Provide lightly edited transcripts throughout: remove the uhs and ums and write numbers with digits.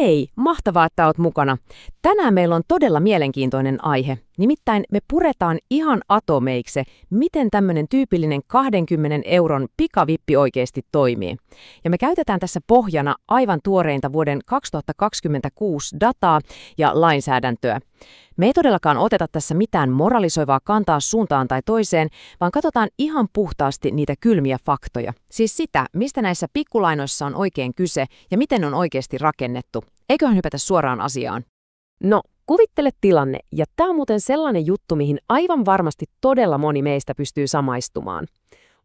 Hei, mahtavaa, että oot mukana. Tänään meillä on todella mielenkiintoinen aihe. Nimittäin me puretaan ihan atomeiksi, miten tämmöinen tyypillinen 20 euron pikavippi oikeasti toimii. Ja me käytetään tässä pohjana aivan tuoreinta vuoden 2026 dataa ja lainsäädäntöä. Me ei todellakaan oteta tässä mitään moralisoivaa kantaa suuntaan tai toiseen, vaan katsotaan ihan puhtaasti niitä kylmiä faktoja. Siis sitä, mistä näissä pikkulainoissa on oikein kyse ja miten on oikeasti rakennettu. Eiköhän hypätä suoraan asiaan. No, kuvittele tilanne, ja tämä on muuten sellainen juttu, mihin aivan varmasti todella moni meistä pystyy samaistumaan.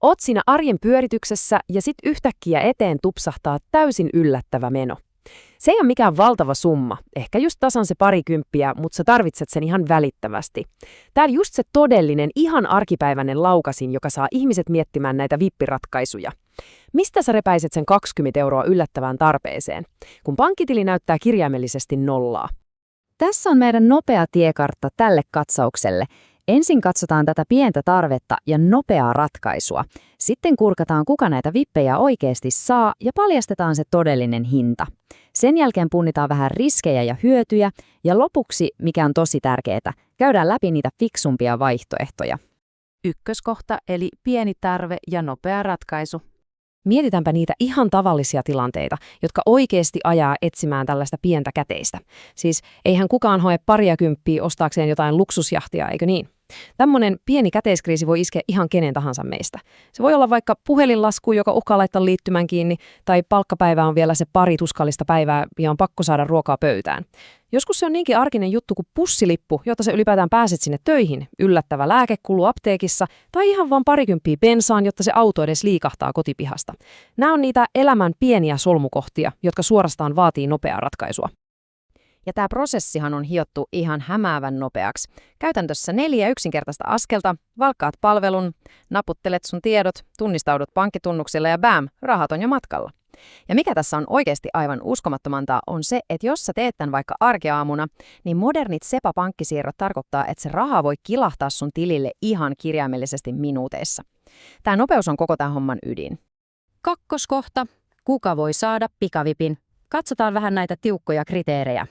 Oot siinä arjen pyörityksessä ja sit yhtäkkiä eteen tupsahtaa täysin yllättävä meno. Se ei ole mikään valtava summa, ehkä just tasan se parikymppiä, mutta sä tarvitset sen ihan välittävästi. Tää on just se todellinen, ihan arkipäiväinen laukasin, joka saa ihmiset miettimään näitä vippiratkaisuja. Mistä sä repäiset sen 20 euroa yllättävään tarpeeseen, kun pankkitili näyttää kirjaimellisesti nollaa? Tässä on meidän nopea tiekartta tälle katsaukselle. Ensin katsotaan tätä pientä tarvetta ja nopeaa ratkaisua. Sitten kurkataan, kuka näitä vippejä oikeasti saa ja paljastetaan se todellinen hinta. Sen jälkeen punnitaan vähän riskejä ja hyötyjä ja lopuksi, mikä on tosi tärkeää, käydään läpi niitä fiksumpia vaihtoehtoja. Ykköskohta eli pieni tarve ja nopea ratkaisu. Mietitäänpä niitä ihan tavallisia tilanteita, jotka oikeasti ajaa etsimään tällaista pientä käteistä. Siis eihän kukaan hoe paria kymppiä ostaakseen jotain luksusjahtia, eikö niin? Tämmöinen pieni käteiskriisi voi iskeä ihan kenen tahansa meistä. Se voi olla vaikka puhelinlasku, joka uhkaa laittaa liittymän kiinni, tai palkkapäivä on vielä se pari tuskallista päivää ja on pakko saada ruokaa pöytään. Joskus se on niinkin arkinen juttu kuin pussilippu, jotta sä ylipäätään pääset sinne töihin, yllättävä lääkekulu apteekissa, tai ihan vaan parikymppiä bensaan, jotta se auto edes liikahtaa kotipihasta. Nämä on niitä elämän pieniä solmukohtia, jotka suorastaan vaatii nopeaa ratkaisua. Ja tämä prosessihan on hiottu ihan hämäävän nopeaksi. Käytännössä 4 yksinkertaista askelta, valkkaat palvelun, naputtelet sun tiedot, tunnistaudut pankkitunnuksilla ja bam, rahat on jo matkalla. Ja mikä tässä on oikeasti aivan uskomattomantaa on se, että jos sä teet tämän vaikka arkeaamuna, niin modernit SEPA-pankkisiirrot tarkoittaa, että se raha voi kilahtaa sun tilille ihan kirjaimellisesti minuuteissa. Tämä nopeus on koko tämän homman ydin. Kakkoskohta. Kuka voi saada pikavipin? Katsotaan vähän näitä tiukkoja kriteerejä.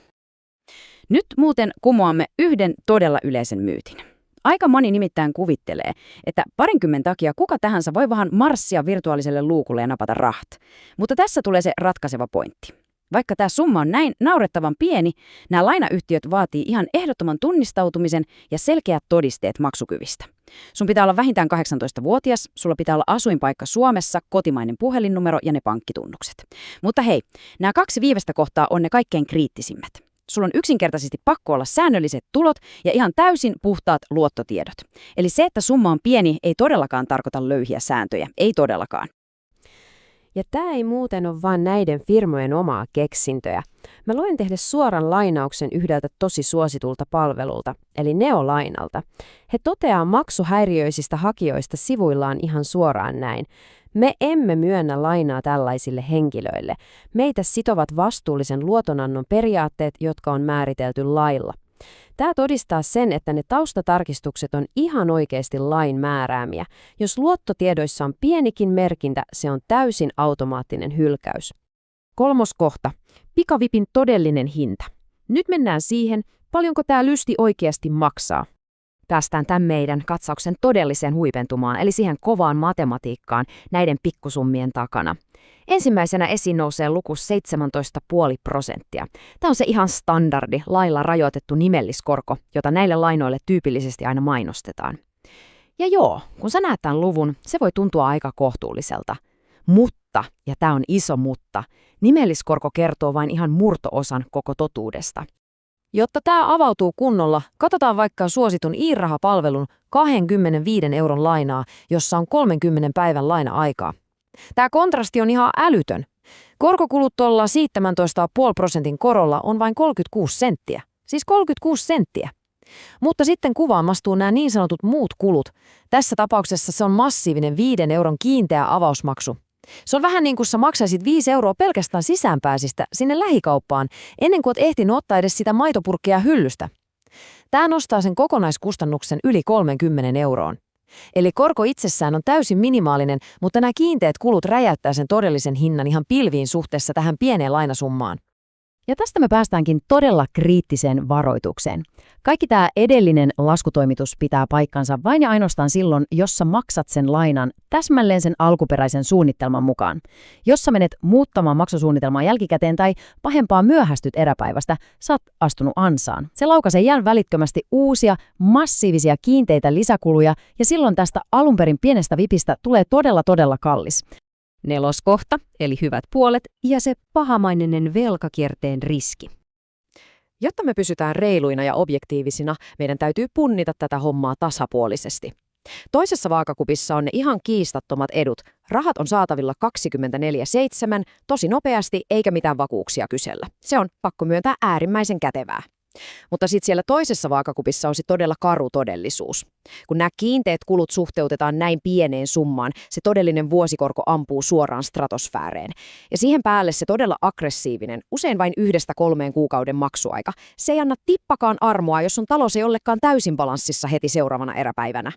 Nyt muuten kumoamme yhden todella yleisen myytin. Aika moni nimittäin kuvittelee, että 20 takia kuka tahansa voi vaan marssia virtuaaliselle luukulle ja napata rahat. Mutta tässä tulee se ratkaiseva pointti. Vaikka tämä summa on näin naurettavan pieni, nämä lainayhtiöt vaatii ihan ehdottoman tunnistautumisen ja selkeät todisteet maksukyvistä. Sun pitää olla vähintään 18-vuotias, sulla pitää olla asuinpaikka Suomessa, kotimainen puhelinnumero ja ne pankkitunnukset. Mutta hei, nämä 2 viimeistä kohtaa on ne kaikkein kriittisimmät. Sulla on yksinkertaisesti pakko olla säännölliset tulot ja ihan täysin puhtaat luottotiedot. Eli se, että summa on pieni, ei todellakaan tarkoita löyhiä sääntöjä. Ei todellakaan. Ja tämä ei muuten ole vain näiden firmojen omaa keksintöjä. Mä luen tehdä suoran lainauksen yhdeltä tosi suositulta palvelulta, eli Neolainalta. He toteaa maksuhäiriöisistä hakijoista sivuillaan ihan suoraan näin. Me emme myönnä lainaa tällaisille henkilöille. Meitä sitovat vastuullisen luotonannon periaatteet, jotka on määritelty lailla. Tämä todistaa sen, että ne taustatarkistukset on ihan oikeasti lain määräämiä. Jos luottotiedoissa on pienikin merkintä, se on täysin automaattinen hylkäys. 3. kohta. Pikavipin todellinen hinta. Nyt mennään siihen, paljonko tämä lysti oikeasti maksaa. Päästään tämän meidän katsauksen todelliseen huipentumaan, eli siihen kovaan matematiikkaan näiden pikkusummien takana. Ensimmäisenä esiin nousee luku 17,5%. Tämä on se ihan standardi, lailla rajoitettu nimelliskorko, jota näille lainoille tyypillisesti aina mainostetaan. Ja joo, kun sä näet tämän luvun, se voi tuntua aika kohtuulliselta. Mutta, ja tämä on iso mutta, nimelliskorko kertoo vain ihan murto-osan koko totuudesta. Jotta tämä avautuu kunnolla, katsotaan vaikka suositun iRaha-palvelun 25 euron lainaa, jossa on 30 päivän laina-aikaa. Tämä kontrasti on ihan älytön. Korkokulut tuolla 17,5% korolla on vain 36 senttiä. Siis 36 senttiä. Mutta sitten kuvaan mastuu nämä niin sanotut muut kulut. Tässä tapauksessa se on massiivinen 5 euron kiinteä avausmaksu. Se on vähän niin kuin sä maksaisit 5 euroa pelkästään sisäänpääsistä sinne lähikauppaan, ennen kuin oot ehtinyt ottaa edes sitä maitopurkkia hyllystä. Tämä nostaa sen kokonaiskustannuksen yli 30 euroon. Eli korko itsessään on täysin minimaalinen, mutta nämä kiinteät kulut räjäyttää sen todellisen hinnan ihan pilviin suhteessa tähän pieneen lainasummaan. Ja tästä me päästäänkin todella kriittiseen varoitukseen. Kaikki tämä edellinen laskutoimitus pitää paikkansa vain ja ainoastaan silloin, jos sä maksat sen lainan täsmälleen sen alkuperäisen suunnitelman mukaan. Jos sä menet muuttamaan maksusuunnitelmaa jälkikäteen tai pahempaa myöhästyt eräpäivästä, sä oot astunut ansaan. Se laukaisee välittömästi uusia, massiivisia kiinteitä lisäkuluja ja silloin tästä alunperin pienestä vipistä tulee todella kallis. Neloskohta, eli hyvät puolet, ja se pahamainen velkakierteen riski. Jotta me pysytään reiluina ja objektiivisina, meidän täytyy punnita tätä hommaa tasapuolisesti. Toisessa vaakakupissa on ne ihan kiistattomat edut. Rahat on saatavilla 24/7, tosi nopeasti eikä mitään vakuuksia kysellä. Se on, pakko myöntää, äärimmäisen kätevää. Mutta sitten siellä toisessa vaakakupissa on todella karu todellisuus. Kun nämä kiinteät kulut suhteutetaan näin pieneen summaan, se todellinen vuosikorko ampuu suoraan stratosfääreen. Ja siihen päälle se todella aggressiivinen, usein vain 1-3 kuukauden maksuaika. Se ei anna tippakaan armoa, jos sun talous ei ollenkaan täysin balanssissa heti seuraavana eräpäivänä.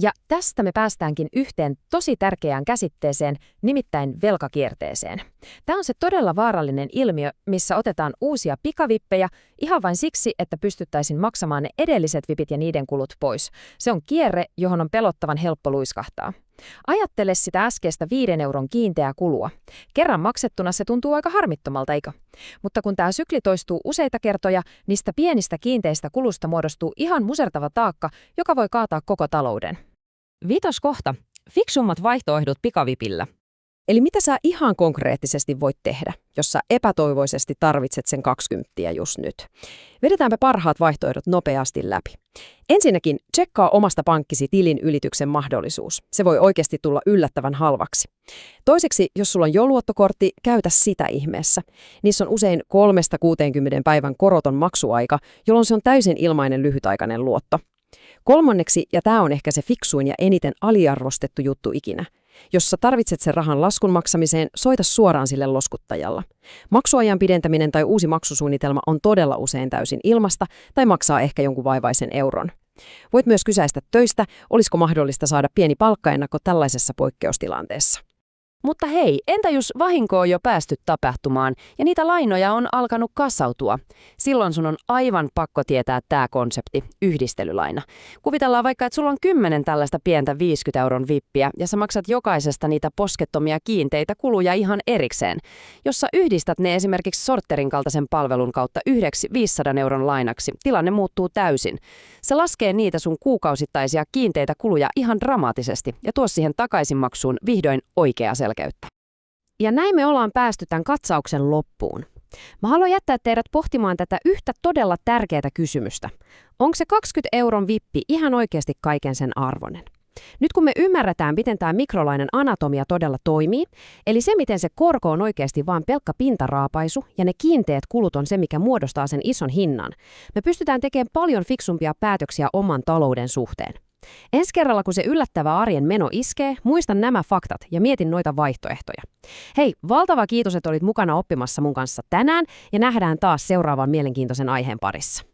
Ja tästä me päästäänkin yhteen tosi tärkeään käsitteeseen, nimittäin velkakierteeseen. Tämä on se todella vaarallinen ilmiö, missä otetaan uusia pikavippejä ihan vain siksi, että pystyttäisiin maksamaan ne edelliset vipit ja niiden kulut pois. Se on kierre, johon on pelottavan helppo luiskahtaa. Ajattele sitä äskeistä 5 euron kiinteää kulua. Kerran maksettuna se tuntuu aika harmittomalta, eikö? Mutta kun tämä sykli toistuu useita kertoja, niistä pienistä kiinteistä kulusta muodostuu ihan musertava taakka, joka voi kaataa koko talouden. 5. kohta. Fiksummat vaihtoehdot pikavipillä. Eli mitä sä ihan konkreettisesti voit tehdä, jos sä epätoivoisesti tarvitset sen 20 just nyt? Vedetäänpä parhaat vaihtoehdot nopeasti läpi. Ensinnäkin tsekkaa omasta pankkisi tilin ylityksen mahdollisuus. Se voi oikeasti tulla yllättävän halvaksi. Toiseksi, jos sulla on jo luottokortti, käytä sitä ihmeessä. Niissä on usein 3-60 päivän koroton maksuaika, jolloin se on täysin ilmainen lyhytaikainen luotto. Kolmanneksi, ja tämä on ehkä se fiksuin ja eniten aliarvostettu juttu ikinä. Jos sä tarvitset sen rahan laskun maksamiseen, soita suoraan sille loskuttajalla. Maksuajan pidentäminen tai uusi maksusuunnitelma on todella usein täysin ilmasta tai maksaa ehkä jonkun vaivaisen euron. Voit myös kysäistä töistä, olisiko mahdollista saada pieni palkkaennakko tällaisessa poikkeustilanteessa. Mutta hei, entä jos vahinko on jo päästy tapahtumaan ja niitä lainoja on alkanut kasautua? Silloin sun on aivan pakko tietää tämä konsepti, yhdistelylaina. Kuvitellaan vaikka, että sulla on 10 tällaista pientä 50 euron vippiä ja sä maksat jokaisesta niitä poskettomia kiinteitä kuluja ihan erikseen. Jos sä yhdistät ne esimerkiksi Sorterin kaltaisen palvelun kautta yhdeksi 500 euron lainaksi, tilanne muuttuu täysin. Se laskee niitä sun kuukausittaisia kiinteitä kuluja ihan dramaattisesti ja tuo siihen takaisinmaksuun vihdoin oikea selkeyttä. Ja näin me ollaan päästy tämän katsauksen loppuun. Mä haluan jättää teidät pohtimaan tätä yhtä todella tärkeää kysymystä. Onko se 20 euron vippi ihan oikeasti kaiken sen arvoinen? Nyt kun me ymmärretään, miten tämä mikrolainen anatomia todella toimii, eli se, miten se korko on oikeasti vain pelkkä pintaraapaisu ja ne kiinteät kulut on se, mikä muodostaa sen ison hinnan, me pystytään tekemään paljon fiksumpia päätöksiä oman talouden suhteen. Ensi kerralla, kun se yllättävä arjen meno iskee, muistan nämä faktat ja mietin noita vaihtoehtoja. Hei, valtava kiitos, että olit mukana oppimassa mun kanssa tänään ja nähdään taas seuraavan mielenkiintoisen aiheen parissa.